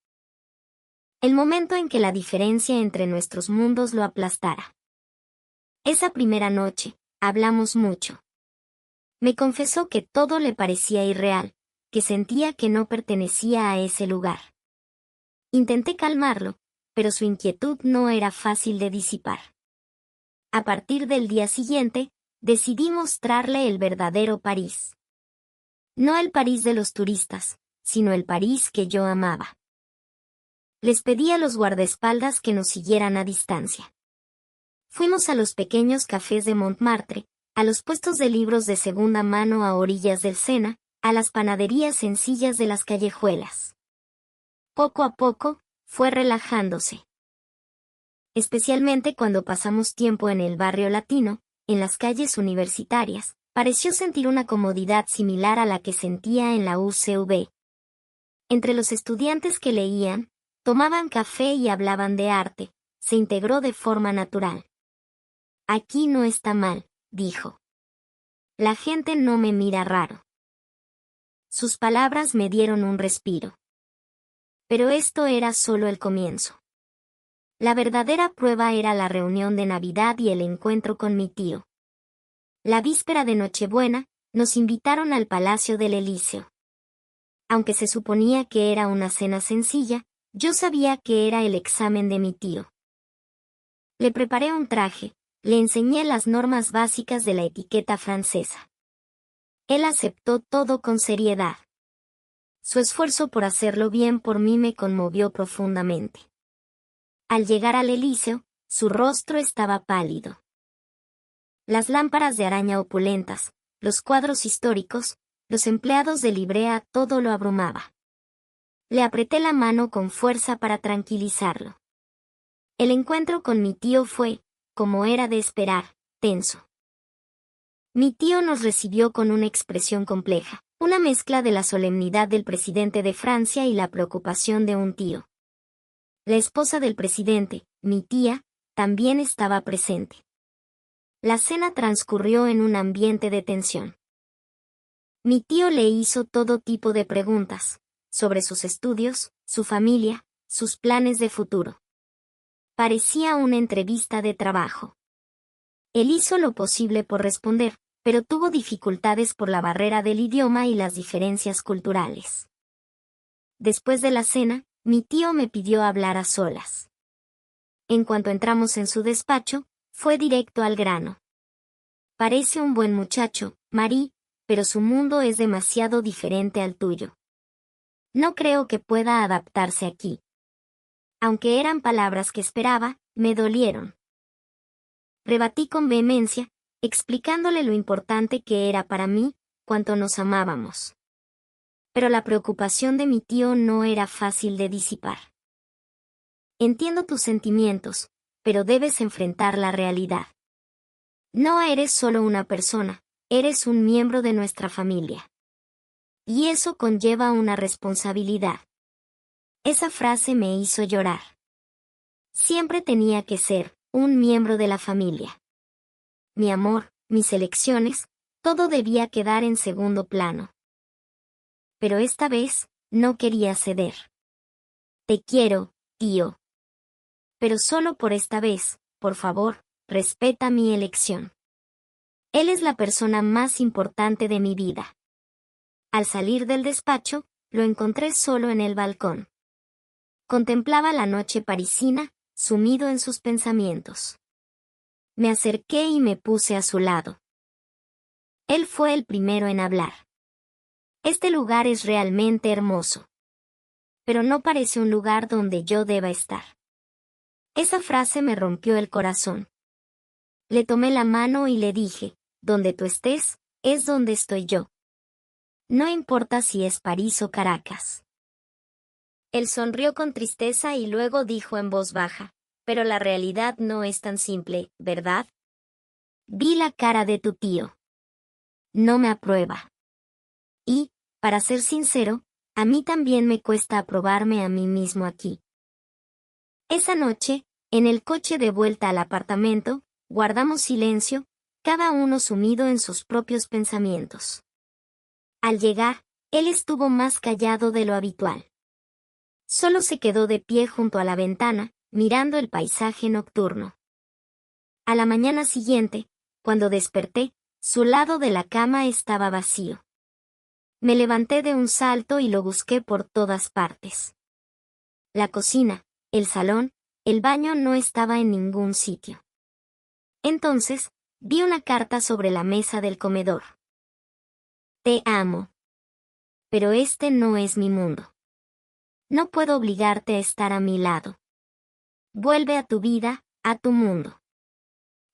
El momento en que la diferencia entre nuestros mundos lo aplastara. Esa primera noche, hablamos mucho. Me confesó que todo le parecía irreal, que sentía que no pertenecía a ese lugar. Intenté calmarlo, pero su inquietud no era fácil de disipar. A partir del día siguiente, decidí mostrarle el verdadero París. No el París de los turistas, sino el París que yo amaba. Les pedí a los guardaespaldas que nos siguieran a distancia. Fuimos a los pequeños cafés de Montmartre, a los puestos de libros de segunda mano a orillas del Sena, a las panaderías sencillas de las callejuelas. Poco a poco, fue relajándose. Especialmente cuando pasamos tiempo en el barrio latino, en las calles universitarias, pareció sentir una comodidad similar a la que sentía en la UCV. Entre los estudiantes que leían, tomaban café y hablaban de arte, se integró de forma natural. Aquí no está mal, dijo. La gente no me mira raro. Sus palabras me dieron un respiro. Pero esto era solo el comienzo. La verdadera prueba era la reunión de Navidad y el encuentro con mi tío. La víspera de Nochebuena, nos invitaron al Palacio del Elíseo. Aunque se suponía que era una cena sencilla, yo sabía que era el examen de mi tío. Le preparé un traje, le enseñé las normas básicas de la etiqueta francesa. Él aceptó todo con seriedad. Su esfuerzo por hacerlo bien por mí me conmovió profundamente. Al llegar al Elíseo, su rostro estaba pálido. Las lámparas de araña opulentas, los cuadros históricos, los empleados de librea, todo lo abrumaba. Le apreté la mano con fuerza para tranquilizarlo. El encuentro con mi tío fue, como era de esperar, tenso. Mi tío nos recibió con una expresión compleja, una mezcla de la solemnidad del presidente de Francia y la preocupación de un tío. La esposa del presidente, mi tía, también estaba presente. La cena transcurrió en un ambiente de tensión. Mi tío le hizo todo tipo de preguntas, sobre sus estudios, su familia, sus planes de futuro. Parecía una entrevista de trabajo. Él hizo lo posible por responder, pero tuvo dificultades por la barrera del idioma y las diferencias culturales. Después de la cena, mi tío me pidió hablar a solas. En cuanto entramos en su despacho, fue directo al grano. Parece un buen muchacho, Marie, pero su mundo es demasiado diferente al tuyo. No creo que pueda adaptarse aquí. Aunque eran palabras que esperaba, me dolieron. Rebatí con vehemencia, explicándole lo importante que era para mí, cuánto nos amábamos. Pero la preocupación de mi tío no era fácil de disipar. Entiendo tus sentimientos, pero debes enfrentar la realidad. No eres solo una persona, eres un miembro de nuestra familia. Y eso conlleva una responsabilidad. Esa frase me hizo llorar. Siempre tenía que ser un miembro de la familia. Mi amor, mis elecciones, todo debía quedar en segundo plano. Pero esta vez, no quería ceder. Te quiero, tío. Pero solo por esta vez, por favor, respeta mi elección. Él es la persona más importante de mi vida. Al salir del despacho, lo encontré solo en el balcón. Contemplaba la noche parisina, sumido en sus pensamientos. Me acerqué y me puse a su lado. Él fue el primero en hablar. Este lugar es realmente hermoso. Pero no parece un lugar donde yo deba estar. Esa frase me rompió el corazón. Le tomé la mano y le dije, donde tú estés, es donde estoy yo. No importa si es París o Caracas. Él sonrió con tristeza y luego dijo en voz baja, pero la realidad no es tan simple, ¿verdad? Vi la cara de tu tío. No me aprueba. Y, para ser sincero, a mí también me cuesta aprobarme a mí mismo aquí. Esa noche, en el coche de vuelta al apartamento, guardamos silencio, cada uno sumido en sus propios pensamientos. Al llegar, él estuvo más callado de lo habitual. Solo se quedó de pie junto a la ventana, mirando el paisaje nocturno. A la mañana siguiente, cuando desperté, su lado de la cama estaba vacío. Me levanté de un salto y lo busqué por todas partes. La cocina, el salón, el baño no estaba en ningún sitio. Entonces, vi una carta sobre la mesa del comedor. Te amo. Pero este no es mi mundo. No puedo obligarte a estar a mi lado. Vuelve a tu vida, a tu mundo.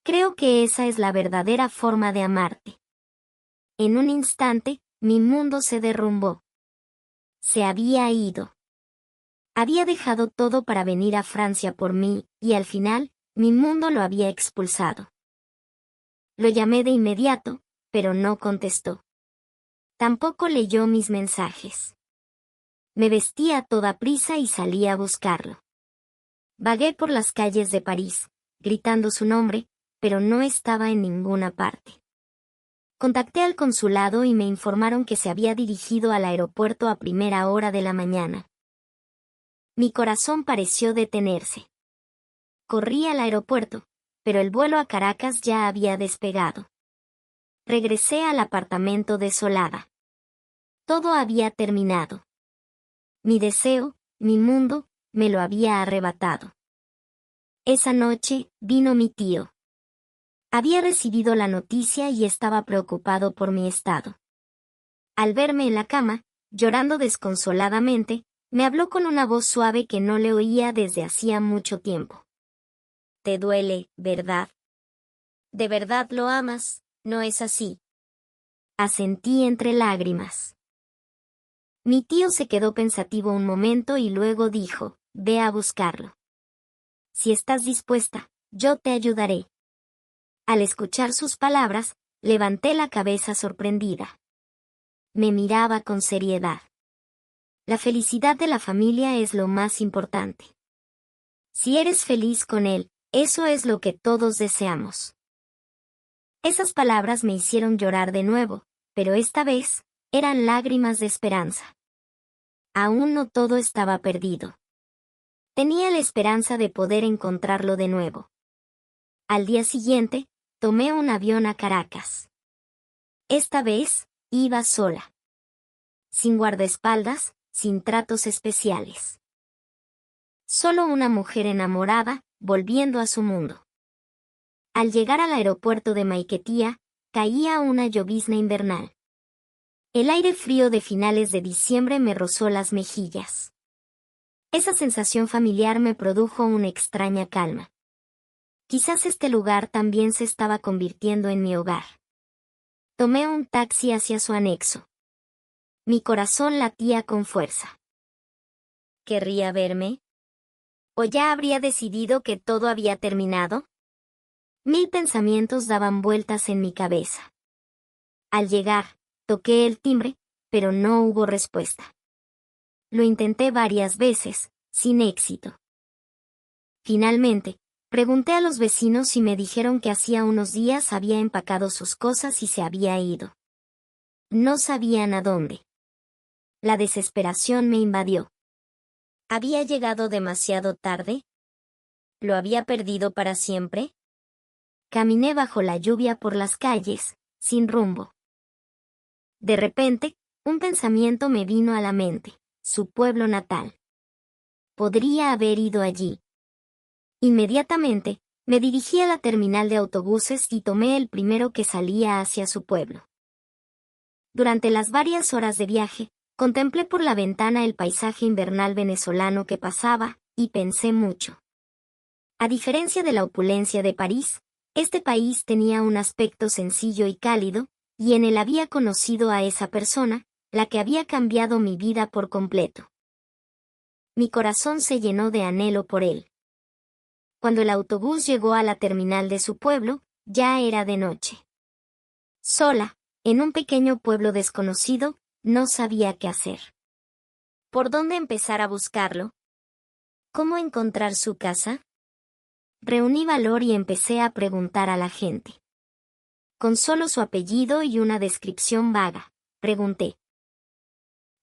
Creo que esa es la verdadera forma de amarte. En un instante, mi mundo se derrumbó. Se había ido. Había dejado todo para venir a Francia por mí, y al final, mi mundo lo había expulsado. Lo llamé de inmediato, pero no contestó. Tampoco leyó mis mensajes. Me vestí a toda prisa y salí a buscarlo. Vagué por las calles de París, gritando su nombre, pero no estaba en ninguna parte. Contacté al consulado y me informaron que se había dirigido al aeropuerto a primera hora de la mañana. Mi corazón pareció detenerse. Corrí al aeropuerto, pero el vuelo a Caracas ya había despegado. Regresé al apartamento desolada. Todo había terminado. Mi deseo, mi mundo, me lo había arrebatado. Esa noche, vino mi tío. Había recibido la noticia y estaba preocupado por mi estado. Al verme en la cama, llorando desconsoladamente, me habló con una voz suave que no le oía desde hacía mucho tiempo. Te duele, ¿verdad? ¿De verdad lo amas? ¿No es así? Asentí entre lágrimas. Mi tío se quedó pensativo un momento y luego dijo, ve a buscarlo. Si estás dispuesta, yo te ayudaré. Al escuchar sus palabras, levanté la cabeza sorprendida. Me miraba con seriedad. La felicidad de la familia es lo más importante. Si eres feliz con él, eso es lo que todos deseamos. Esas palabras me hicieron llorar de nuevo, pero esta vez, eran lágrimas de esperanza. Aún no todo estaba perdido. Tenía la esperanza de poder encontrarlo de nuevo. Al día siguiente, tomé un avión a Caracas. Esta vez, iba sola. Sin guardaespaldas, sin tratos especiales. Solo una mujer enamorada, volviendo a su mundo. Al llegar al aeropuerto de Maiquetía, caía una llovizna invernal. El aire frío de finales de diciembre me rozó las mejillas. Esa sensación familiar me produjo una extraña calma. Quizás este lugar también se estaba convirtiendo en mi hogar. Tomé un taxi hacia su anexo. Mi corazón latía con fuerza. ¿Querría verme? ¿O ya habría decidido que todo había terminado? Mil pensamientos daban vueltas en mi cabeza. Al llegar, toqué el timbre, pero no hubo respuesta. Lo intenté varias veces, sin éxito. Finalmente, pregunté a los vecinos y me dijeron que hacía unos días había empacado sus cosas y se había ido. No sabían a dónde. La desesperación me invadió. ¿Había llegado demasiado tarde? ¿Lo había perdido para siempre? Caminé bajo la lluvia por las calles, sin rumbo. De repente, un pensamiento me vino a la mente, su pueblo natal. Podría haber ido allí. Inmediatamente, me dirigí a la terminal de autobuses y tomé el primero que salía hacia su pueblo. Durante las varias horas de viaje, contemplé por la ventana el paisaje invernal venezolano que pasaba, y pensé mucho. A diferencia de la opulencia de París, este país tenía un aspecto sencillo y cálido, y en él había conocido a esa persona, la que había cambiado mi vida por completo. Mi corazón se llenó de anhelo por él. Cuando el autobús llegó a la terminal de su pueblo, ya era de noche. Sola, en un pequeño pueblo desconocido, no sabía qué hacer. ¿Por dónde empezar a buscarlo? ¿Cómo encontrar su casa? Reuní valor y empecé a preguntar a la gente. Con solo su apellido y una descripción vaga, pregunté.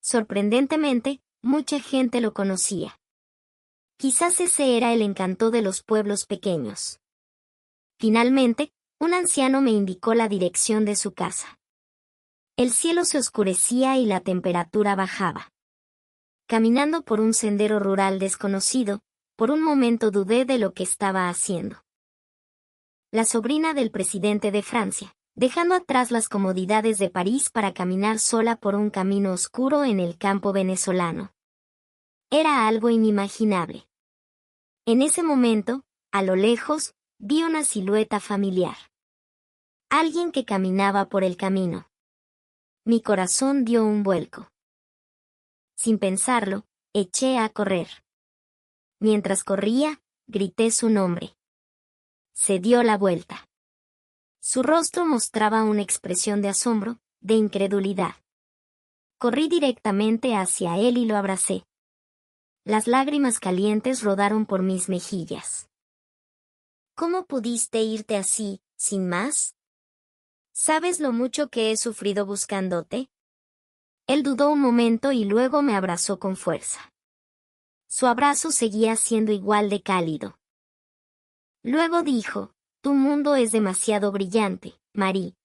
Sorprendentemente, mucha gente lo conocía. Quizás ese era el encanto de los pueblos pequeños. Finalmente, un anciano me indicó la dirección de su casa. El cielo se oscurecía y la temperatura bajaba. Caminando por un sendero rural desconocido, por un momento dudé de lo que estaba haciendo. La sobrina del presidente de Francia, dejando atrás las comodidades de París para caminar sola por un camino oscuro en el campo venezolano. Era algo inimaginable. En ese momento, a lo lejos, vi una silueta familiar. Alguien que caminaba por el camino. Mi corazón dio un vuelco. Sin pensarlo, eché a correr. Mientras corría, grité su nombre. Se dio la vuelta. Su rostro mostraba una expresión de asombro, de incredulidad. Corrí directamente hacia él y lo abracé. Las lágrimas calientes rodaron por mis mejillas. ¿Cómo pudiste irte así, sin más? ¿Sabes lo mucho que he sufrido buscándote? Él dudó un momento y luego me abrazó con fuerza. Su abrazo seguía siendo igual de cálido. Luego dijo, tu mundo es demasiado brillante, Marie.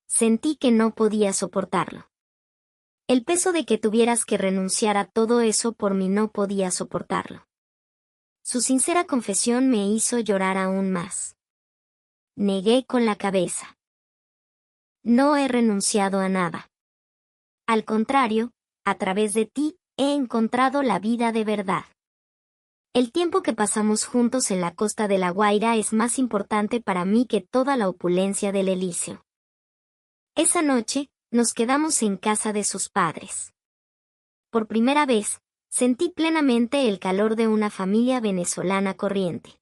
Sentí que no podía soportarlo. El peso de que tuvieras que renunciar a todo eso por mí no podía soportarlo. Su sincera confesión me hizo llorar aún más. Negué con la cabeza. No he renunciado a nada. Al contrario, a través de ti, he encontrado la vida de verdad. El tiempo que pasamos juntos en la costa de La Guaira es más importante para mí que toda la opulencia del Elíseo. Esa noche, nos quedamos en casa de sus padres. Por primera vez, sentí plenamente el calor de una familia venezolana corriente.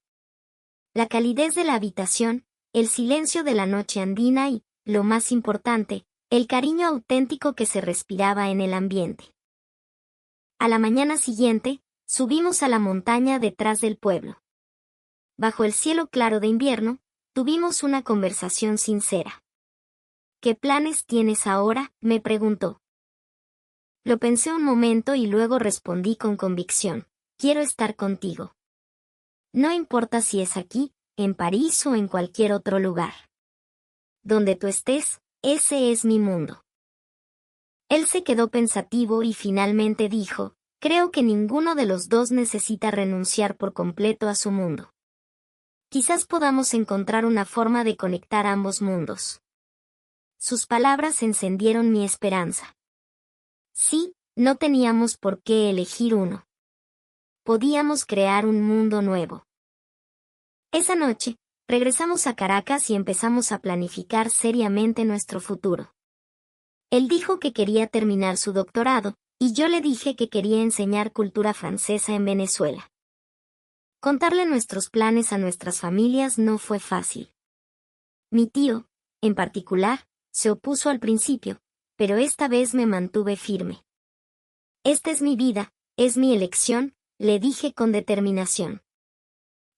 La calidez de la habitación, el silencio de la noche andina y, lo más importante, el cariño auténtico que se respiraba en el ambiente. A la mañana siguiente, subimos a la montaña detrás del pueblo. Bajo el cielo claro de invierno, tuvimos una conversación sincera. ¿Qué planes tienes ahora?, me preguntó. Lo pensé un momento y luego respondí con convicción. Quiero estar contigo. No importa si es aquí, en París o en cualquier otro lugar. Donde tú estés, ese es mi mundo. Él se quedó pensativo y finalmente dijo, creo que ninguno de los dos necesita renunciar por completo a su mundo. Quizás podamos encontrar una forma de conectar ambos mundos. Sus palabras encendieron mi esperanza. Sí, no teníamos por qué elegir uno. Podíamos crear un mundo nuevo. Esa noche, regresamos a Caracas y empezamos a planificar seriamente nuestro futuro. Él dijo que quería terminar su doctorado, y yo le dije que quería enseñar cultura francesa en Venezuela. Contarle nuestros planes a nuestras familias no fue fácil. Mi tío, en particular, se opuso al principio, pero esta vez me mantuve firme. Esta es mi vida, es mi elección, le dije con determinación.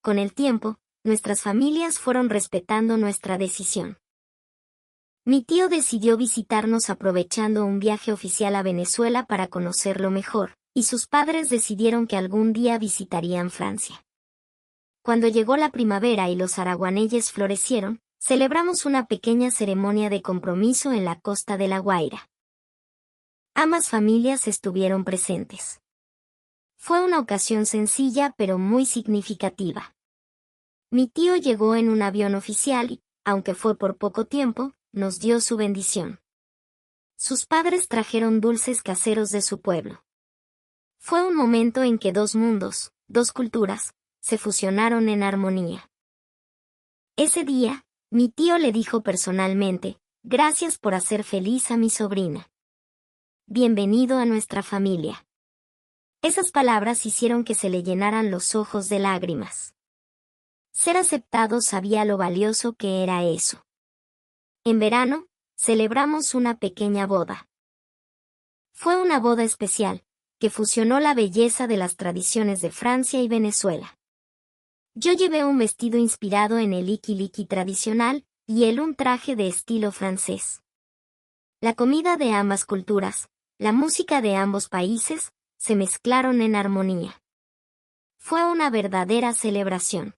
Con el tiempo, nuestras familias fueron respetando nuestra decisión. Mi tío decidió visitarnos aprovechando un viaje oficial a Venezuela para conocerlo mejor, y sus padres decidieron que algún día visitarían Francia. Cuando llegó la primavera y los araguaneyes florecieron, celebramos una pequeña ceremonia de compromiso en la costa de La Guaira. Ambas familias estuvieron presentes. Fue una ocasión sencilla pero muy significativa. Mi tío llegó en un avión oficial y, aunque fue por poco tiempo, nos dio su bendición. Sus padres trajeron dulces caseros de su pueblo. Fue un momento en que dos mundos, dos culturas, se fusionaron en armonía. Ese día, mi tío le dijo personalmente, gracias por hacer feliz a mi sobrina. Bienvenido a nuestra familia. Esas palabras hicieron que se le llenaran los ojos de lágrimas. Ser aceptado sabía lo valioso que era eso. En verano, celebramos una pequeña boda. Fue una boda especial, que fusionó la belleza de las tradiciones de Francia y Venezuela. Yo llevé un vestido inspirado en el liqui-liqui tradicional, y él un traje de estilo francés. La comida de ambas culturas, la música de ambos países, se mezclaron en armonía. Fue una verdadera celebración.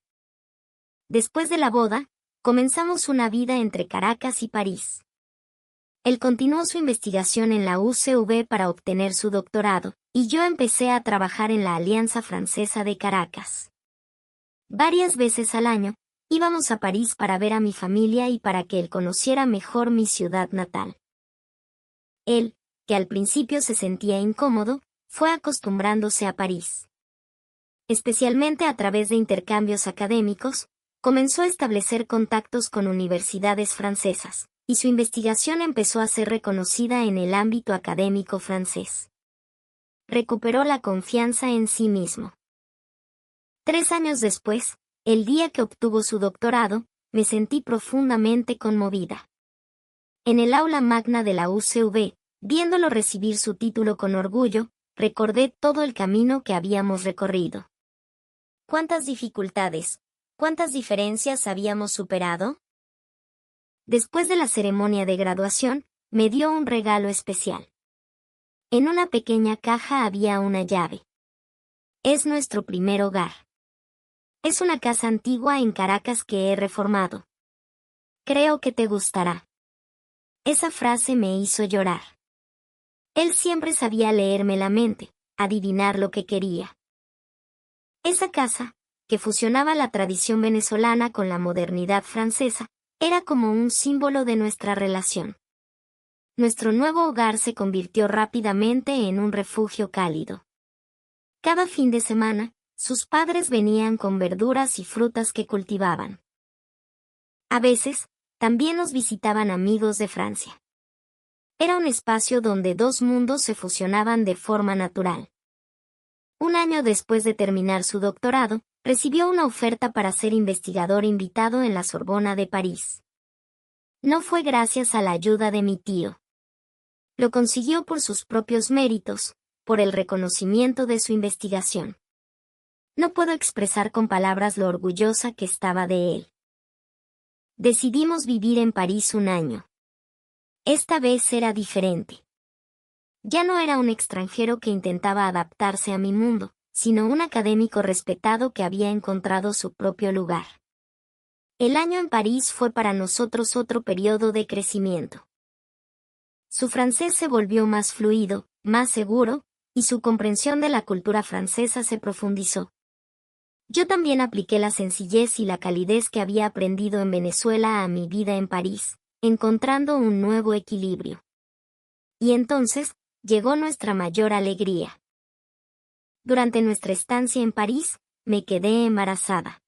Después de la boda, comenzamos una vida entre Caracas y París. Él continuó su investigación en la UCV para obtener su doctorado, y yo empecé a trabajar en la Alianza Francesa de Caracas. Varias veces al año, íbamos a París para ver a mi familia y para que él conociera mejor mi ciudad natal. Él, que al principio se sentía incómodo, fue acostumbrándose a París. Especialmente a través de intercambios académicos, comenzó a establecer contactos con universidades francesas, y su investigación empezó a ser reconocida en el ámbito académico francés. Recuperó la confianza en sí mismo. 3 años después, el día que obtuvo su doctorado, me sentí profundamente conmovida. En el aula magna de la UCV, viéndolo recibir su título con orgullo, recordé todo el camino que habíamos recorrido. ¿Cuántas dificultades, cuántas diferencias habíamos superado? Después de la ceremonia de graduación, me dio un regalo especial. En una pequeña caja había una llave. Es nuestro primer hogar. Es una casa antigua en Caracas que he reformado. Creo que te gustará. Esa frase me hizo llorar. Él siempre sabía leerme la mente, adivinar lo que quería. Esa casa, que fusionaba la tradición venezolana con la modernidad francesa, era como un símbolo de nuestra relación. Nuestro nuevo hogar se convirtió rápidamente en un refugio cálido. Cada fin de semana, sus padres venían con verduras y frutas que cultivaban. A veces, también nos visitaban amigos de Francia. Era un espacio donde dos mundos se fusionaban de forma natural. Un año después de terminar su doctorado, recibió una oferta para ser investigador invitado en la Sorbona de París. No fue gracias a la ayuda de mi tío. Lo consiguió por sus propios méritos, por el reconocimiento de su investigación. No puedo expresar con palabras lo orgullosa que estaba de él. Decidimos vivir en París un año. Esta vez era diferente. Ya no era un extranjero que intentaba adaptarse a mi mundo, sino un académico respetado que había encontrado su propio lugar. El año en París fue para nosotros otro periodo de crecimiento. Su francés se volvió más fluido, más seguro, y su comprensión de la cultura francesa se profundizó. Yo también apliqué la sencillez y la calidez que había aprendido en Venezuela a mi vida en París, encontrando un nuevo equilibrio. Y entonces, llegó nuestra mayor alegría. Durante nuestra estancia en París, me quedé embarazada.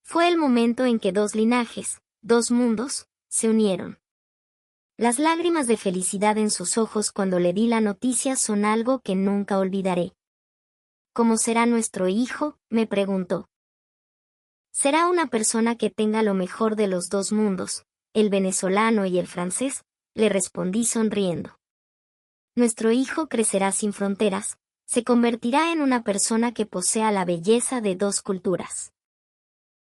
Fue el momento en que dos linajes, dos mundos, se unieron. Las lágrimas de felicidad en sus ojos cuando le di la noticia son algo que nunca olvidaré. ¿Cómo será nuestro hijo?, me preguntó. Será una persona que tenga lo mejor de los dos mundos, el venezolano y el francés, le respondí sonriendo. Nuestro hijo crecerá sin fronteras, se convertirá en una persona que posea la belleza de dos culturas.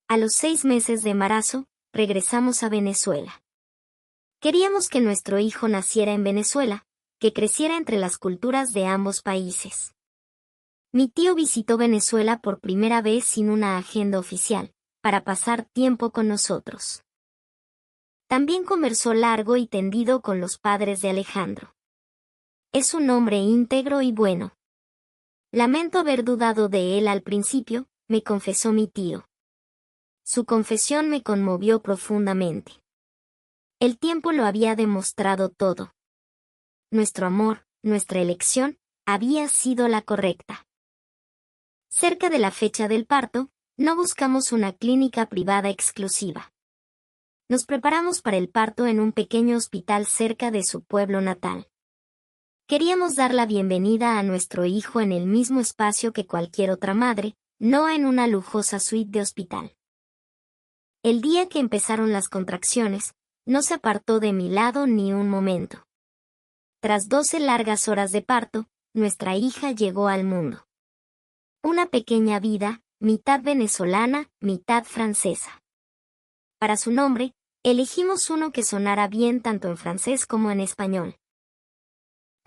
A los 6 meses de embarazo, regresamos a Venezuela. Queríamos que nuestro hijo naciera en Venezuela, que creciera entre las culturas de ambos países. Mi tío visitó Venezuela por primera vez sin una agenda oficial, para pasar tiempo con nosotros. También conversó largo y tendido con los padres de Alejandro. Es un hombre íntegro y bueno. Lamento haber dudado de él al principio, me confesó mi tío. Su confesión me conmovió profundamente. El tiempo lo había demostrado todo. Nuestro amor, nuestra elección, había sido la correcta. Cerca de la fecha del parto, no buscamos una clínica privada exclusiva. Nos preparamos para el parto en un pequeño hospital cerca de su pueblo natal. Queríamos dar la bienvenida a nuestro hijo en el mismo espacio que cualquier otra madre, no en una lujosa suite de hospital. El día que empezaron las contracciones, no se apartó de mi lado ni un momento. Tras 12 largas horas de parto, nuestra hija llegó al mundo. Una pequeña vida, mitad venezolana, mitad francesa. Para su nombre, elegimos uno que sonara bien tanto en francés como en español.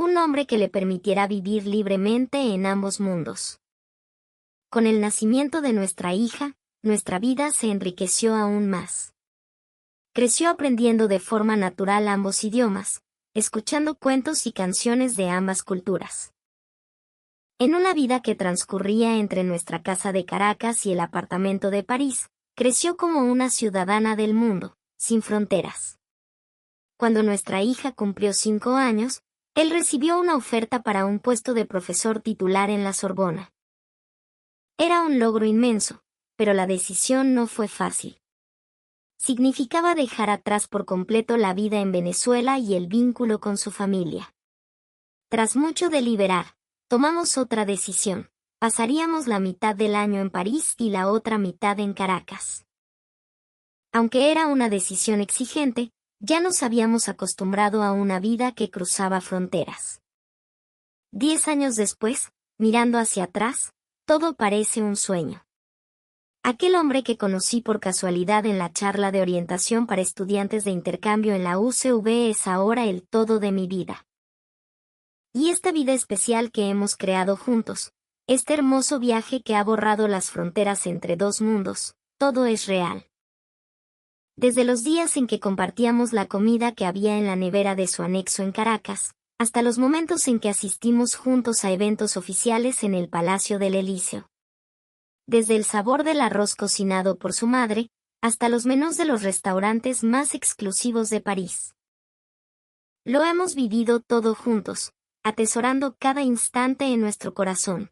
Un nombre que le permitiera vivir libremente en ambos mundos. Con el nacimiento de nuestra hija, nuestra vida se enriqueció aún más. Creció aprendiendo de forma natural ambos idiomas, escuchando cuentos y canciones de ambas culturas. En una vida que transcurría entre nuestra casa de Caracas y el apartamento de París, creció como una ciudadana del mundo, sin fronteras. Cuando nuestra hija cumplió 5 años, él recibió una oferta para un puesto de profesor titular en la Sorbona. Era un logro inmenso, pero la decisión no fue fácil. Significaba dejar atrás por completo la vida en Venezuela y el vínculo con su familia. Tras mucho deliberar, tomamos otra decisión. Pasaríamos la mitad del año en París y la otra mitad en Caracas. Aunque era una decisión exigente, ya nos habíamos acostumbrado a una vida que cruzaba fronteras. 10 años después, mirando hacia atrás, todo parece un sueño. Aquel hombre que conocí por casualidad en la charla de orientación para estudiantes de intercambio en la UCV es ahora el todo de mi vida. Y esta vida especial que hemos creado juntos, este hermoso viaje que ha borrado las fronteras entre dos mundos, todo es real. Desde los días en que compartíamos la comida que había en la nevera de su anexo en Caracas, hasta los momentos en que asistimos juntos a eventos oficiales en el Palacio del Elíseo. Desde el sabor del arroz cocinado por su madre, hasta los menús de los restaurantes más exclusivos de París. Lo hemos vivido todo juntos, atesorando cada instante en nuestro corazón.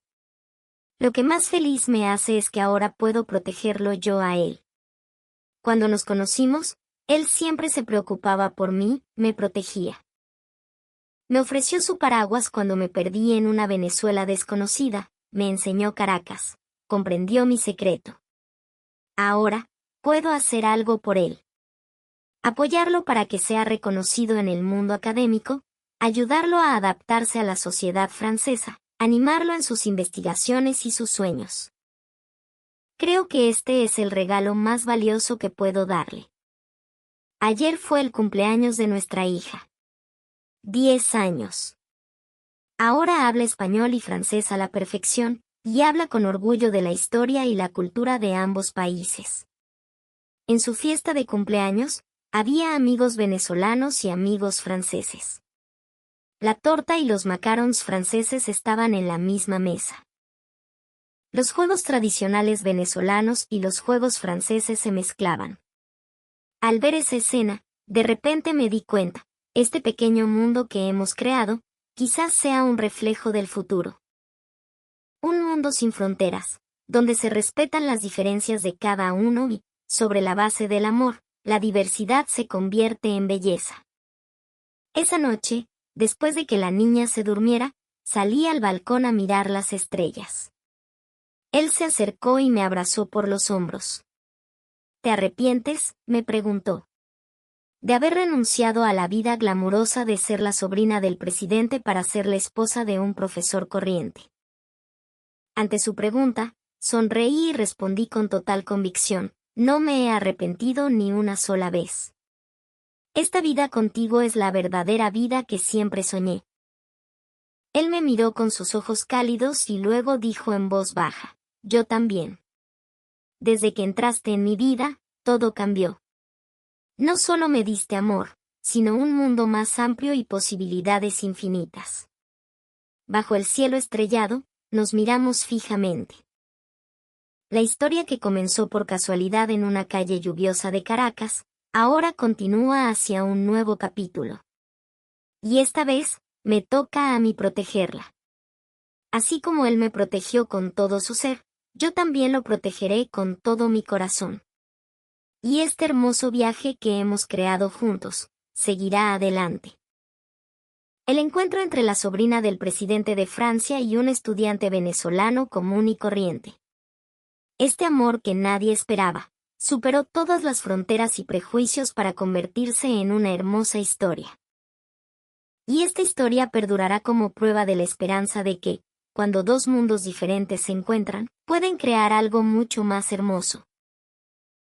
Lo que más feliz me hace es que ahora puedo protegerlo yo a él. Cuando nos conocimos, él siempre se preocupaba por mí, me protegía. Me ofreció su paraguas cuando me perdí en una Venezuela desconocida, me enseñó Caracas, comprendió mi secreto. Ahora, puedo hacer algo por él. Apoyarlo para que sea reconocido en el mundo académico, ayudarlo a adaptarse a la sociedad francesa, animarlo en sus investigaciones y sus sueños. Creo que este es el regalo más valioso que puedo darle. Ayer fue el cumpleaños de nuestra hija. 10 años. Ahora habla español y francés a la perfección, y habla con orgullo de la historia y la cultura de ambos países. En su fiesta de cumpleaños, había amigos venezolanos y amigos franceses. La torta y los macarons franceses estaban en la misma mesa. Los juegos tradicionales venezolanos y los juegos franceses se mezclaban. Al ver esa escena, de repente me di cuenta, este pequeño mundo que hemos creado, quizás sea un reflejo del futuro. Un mundo sin fronteras, donde se respetan las diferencias de cada uno y, sobre la base del amor, la diversidad se convierte en belleza. Esa noche, después de que la niña se durmiera, salí al balcón a mirar las estrellas. Él se acercó y me abrazó por los hombros. ¿Te arrepientes?, me preguntó. De haber renunciado a la vida glamurosa de ser la sobrina del presidente para ser la esposa de un profesor corriente. Ante su pregunta, sonreí y respondí con total convicción, no me he arrepentido ni una sola vez. Esta vida contigo es la verdadera vida que siempre soñé. Él me miró con sus ojos cálidos y luego dijo en voz baja, yo también. Desde que entraste en mi vida, todo cambió. No solo me diste amor, sino un mundo más amplio y posibilidades infinitas. Bajo el cielo estrellado, nos miramos fijamente. La historia que comenzó por casualidad en una calle lluviosa de Caracas, ahora continúa hacia un nuevo capítulo. Y esta vez, me toca a mí protegerla. Así como él me protegió con todo su ser, yo también lo protegeré con todo mi corazón. Y este hermoso viaje que hemos creado juntos, seguirá adelante. El encuentro entre la sobrina del presidente de Francia y un estudiante venezolano común y corriente. Este amor que nadie esperaba, superó todas las fronteras y prejuicios para convertirse en una hermosa historia. Y esta historia perdurará como prueba de la esperanza de que, cuando dos mundos diferentes se encuentran, pueden crear algo mucho más hermoso.